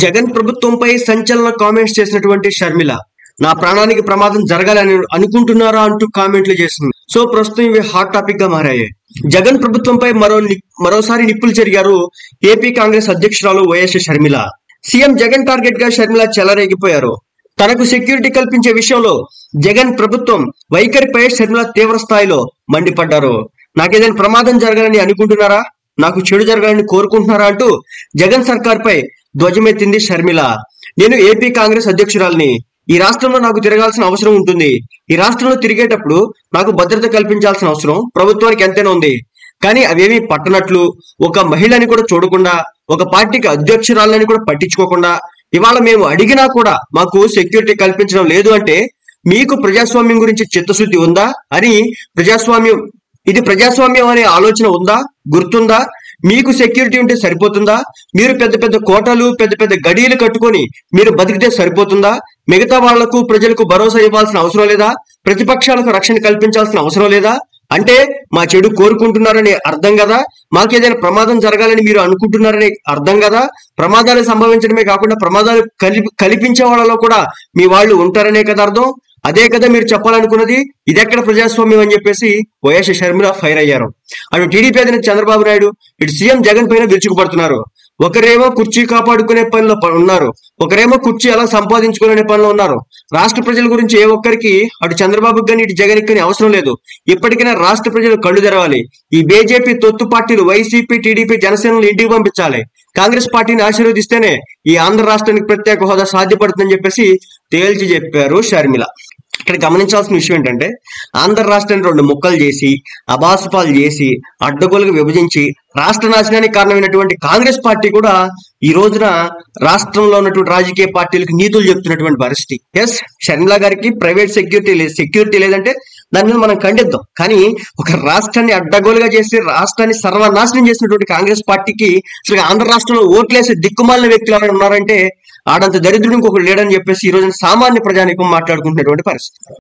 జగన్ ప్రభుత్వంపై సంచలన కామెంట్స్ చేసినటువంటి షర్మిల నా ప్రాణానికి ప్రమాదం జరగాలని అనుకుంటున్నారా అంటూ కామెంట్లు చేస్తుంది. సో ప్రస్తుతం ఇవి హాట్ టాపిక్ గా మారాయి. జగన్ ప్రభుత్వంపై మరోసారి నిప్పులు చెరిగారు ఏపీ కాంగ్రెస్ అధ్యక్షురాలు YS Sharmila. CM Jagan target గా షర్మిల చెలరేగిపోయారు. తనకు సెక్యూరిటీ కల్పించే విషయంలో జగన్ ప్రభుత్వం వైఖరిపై షర్మిల తీవ్ర స్థాయిలో మండిపడ్డారు. నాకేదైనా ప్రమాదం జరగాలని అనుకుంటున్నారా, నాకు చెడు జరగాలని కోరుకుంటున్నారా అంటూ జగన్ సర్కార్ పై ధ్వజమెత్తింది షర్మిల. నేను ఏపీ కాంగ్రెస్ అధ్యక్షురాలిని. ఈ రాష్ట్రంలో నాకు తిరగాల్సిన అవసరం ఉంటుంది. ఈ రాష్ట్రంలో తిరిగేటప్పుడు నాకు భద్రత కల్పించాల్సిన అవసరం ప్రభుత్వానికి ఎంతైనా ఉంది. కానీ అవేమీ పట్టనట్లు, ఒక మహిళని కూడా చూడకుండా, ఒక పార్టీకి అధ్యక్షురాలని కూడా పట్టించుకోకుండా, ఇవాళ మేము అడిగినా కూడా మాకు సెక్యూరిటీ కల్పించడం లేదు అంటే మీకు ప్రజాస్వామ్యం గురించి చిత్తశుద్ధి ఉందా అని ఇది ప్రజాస్వామ్యం అనే ఆలోచన ఉందా, గుర్తుందా? మీకు సెక్యూరిటీ ఉంటే సరిపోతుందా? మీరు పెద్ద పెద్ద కోటలు, పెద్ద పెద్ద గడియలు కట్టుకొని మీరు బతికితే సరిపోతుందా? మిగతా వాళ్లకు ప్రజలకు భరోసా ఇవ్వాల్సిన అవసరం లేదా? ప్రతిపక్షాలకు రక్షణ కల్పించాల్సిన అవసరం లేదా? అంటే మా చెడు కోరుకుంటున్నారని అర్థం కదా? మాకేదైనా ప్రమాదం జరగాలని మీరు అనుకుంటున్నారని అర్థం కదా? ప్రమాదాలు సంభవించడమే కాకుండా ప్రమాదాలు కల్పించే వాళ్ళలో కూడా మీ వాళ్ళు ఉంటారనే కదా అర్థం. అదే కదా మీరు చెప్పాలనుకున్నది. ఇదెక్కడ ప్రజాస్వామ్యం అని చెప్పేసి వైఎస్ షర్మిల ఫైర్ అయ్యారు. అటు టీడీపీ అధినేత చంద్రబాబు నాయుడు, ఇటు సీఎం జగన్ పైన విరుచుకుపడుతున్నారు. ఒకరేమో కుర్చీ కాపాడుకునే పనిలో ఉన్నారు, ఒకరేమో కుర్చీ అలా సంపాదించుకునే పనిలో ఉన్నారు. రాష్ట్ర ప్రజల గురించి ఏ ఒక్కరికి అటు చంద్రబాబుకి కానీ ఇటు జగన్ కానీ అవసరం లేదు. ఇప్పటికైనా రాష్ట్ర ప్రజలు కళ్ళు తెరవాలి. ఈ బీజేపీ తొత్తు పార్టీలు వైసీపీ, టీడీపీ, జనసేనలు ఇంటికి పంపించాలి. కాంగ్రెస్ పార్టీని ఆశీర్వదిస్తేనే ఈ ఆంధ్ర రాష్ట్రానికి ప్రత్యేక హోదా సాధ్యపడుతుందని చెప్పేసి తేల్చి చెప్పారు షర్మిల. ఇక్కడ గమనించాల్సిన విషయం ఏంటంటే, ఆంధ్ర రాష్ట్రాన్ని రెండు ముక్కలు చేసి, అబాసుపాలు చేసి, అడ్డగోలుగా విభజించి రాష్ట్ర నాశనానికి కారణమైనటువంటి కాంగ్రెస్ పార్టీ కూడా ఈ రోజున రాష్ట్రంలో ఉన్నటువంటి రాజకీయ పార్టీలకు నీతులు చెప్తున్నటువంటి పరిస్థితి. ఎస్, షర్మిల గారికి ప్రైవేట్ సెక్యూరిటీ లేదంటే దాని మీద మనం ఖండిద్దాం. కానీ ఒక రాష్ట్రాన్ని అడ్డగోలుగా చేసి రాష్ట్రాన్ని సర్వనాశనం చేసినటువంటి కాంగ్రెస్ పార్టీకి అసలు ఆంధ్ర రాష్ట్రంలో ఓట్లేసే దిక్కుమాలిన వ్యక్తులు ఎవరైనా ఉన్నారంటే ఆడంత దరిద్రుడు ఇంకొకరు లేడని చెప్పేసి ఈ రోజున సామాన్య ప్రజానీకం మాట్లాడుకుంటున్నటువంటి పరిస్థితి.